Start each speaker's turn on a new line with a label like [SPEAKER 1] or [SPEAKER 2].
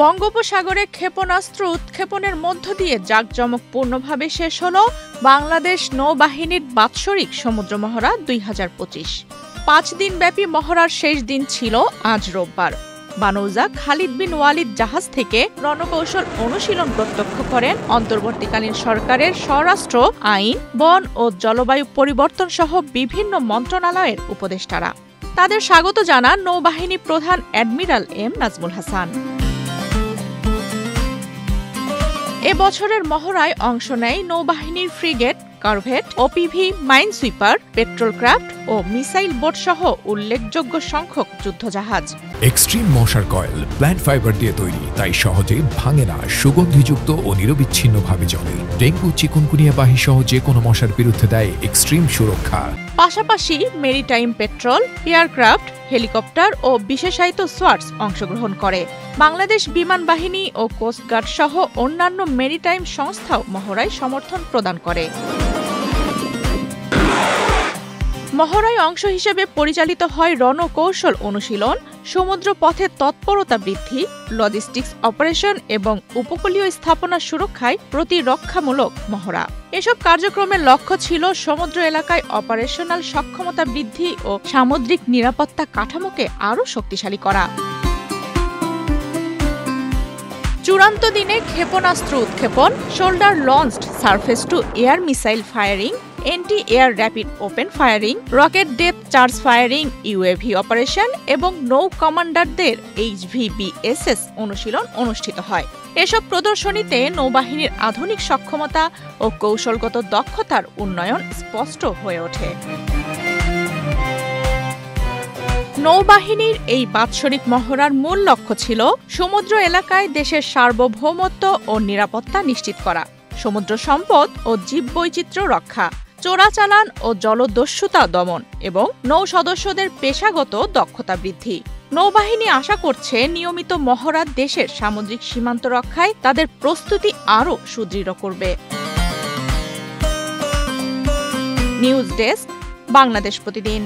[SPEAKER 1] বঙ্গোপসাগরে ক্ষেপণাস্ত্র উৎক্ষেপণের মধ্য দিয়ে জাঁকজমকপূর্ণভাবে শেষ হল বাংলাদেশ নৌবাহিনীর বাৎসরিক সমুদ্র মহড়া ২০২৫। ৫ দিনব্যাপী মহড়ার শেষ দিন ছিল আজ রোববার। বানৌজা খালিদ বিন ওয়ালিদ জাহাজ থেকে রণকৌশল অনুশীলন প্রত্যক্ষ করেন অন্তর্বর্তীকালীন সরকারের স্বরাষ্ট্র, আইন, বন ও জলবায়ু পরিবর্তন সহ বিভিন্ন মন্ত্রণালয়ের উপদেষ্টারা। তাদের স্বাগত জানান নৌবাহিনী প্রধান অ্যাডমিরাল এম নাজমুল হাসান। এ বছরের মহড়ায় অংশ নেয় নৌবাহিনীর frigate, corvette, OPV, minesweeper, patrol craft ও মিসাইল বোট সহ উল্লেখযোগ্য সংখ্যক যুদ্ধজাহাজ।
[SPEAKER 2] এক্সট্রিম মশার কয়েল প্ল্যান্ট ফাইবার দিয়ে তৈরি, তাই সহজে ভাঙে না, সুগন্ধিযুক্ত ও নিরবিচ্ছিন্নভাবে জ্বলে। ডেঙ্গু, চিকুনগুনিয়া বাহি সহ যে কোনো মশার বিরুদ্ধে দেয় এক্সট্রিম সুরক্ষা।
[SPEAKER 1] পাশাপাশি মেরিটাইম পেট্রোল, এয়ারক্রাফট, হেলিকপ্টার ও বিশেষায়িত সোয়ার্টস অংশগ্রহণ করে। বাংলাদেশ বিমান বাহিনী ও কোস্টগার্ড সহ অন্যান্য মেরিটাইম সংস্থাও মহড়ায় সমর্থন প্রদান করে। মহড়ায় অংশ হিসেবে পরিচালিত হয় রণকৌশল অনুশীলন, সমুদ্র পথে তৎপরতা বৃদ্ধি, লজিস্টিক্স অপারেশন এবং উপকূলীয় স্থাপনা সুরক্ষায় প্রতিরক্ষামূলক মহড়া। এসব কার্যক্রমের লক্ষ্য ছিল সমুদ্র এলাকায় অপারেশনাল সক্ষমতা বৃদ্ধি ও সামুদ্রিক নিরাপত্তা কাঠামোকে আরও শক্তিশালী করা। চূড়ান্ত দিনে ক্ষেপণাস্ত্র উৎক্ষেপণ, shoulder launched surface two air missile firing, anti air rapid open firing, rocket depth charge firing, UAV operation এবং নৌ কমান্ডারদের HVBSS অনুশীলন অনুষ্ঠিত হয়। এসব প্রদর্শনীতে নৌবাহিনীর আধুনিক সক্ষমতা ও কৌশলগত দক্ষতার উন্নয়ন স্পষ্ট হয়ে ওঠে। নৌবাহিনীর এই বাৎসরিক মহড়ার মূল লক্ষ্য ছিল সমুদ্র এলাকায় দেশের সার্বভৌমত্ব ও নিরাপত্তা নিশ্চিত করা, সমুদ্র সম্পদ ও জীববৈচিত্র্য রক্ষা, চোরাচালান ও জলদস্যুতা দমন এবং নৌ সদস্যদের পেশাগত দক্ষতা বৃদ্ধি। নৌবাহিনী আশা করছে নিয়মিত মহড়া দেশের সামুদ্রিক সীমান্ত রক্ষায় তাদের প্রস্তুতি আরও সুদৃঢ় করবে। নিউজ ডেস্ক, বাংলাদেশ প্রতিদিন।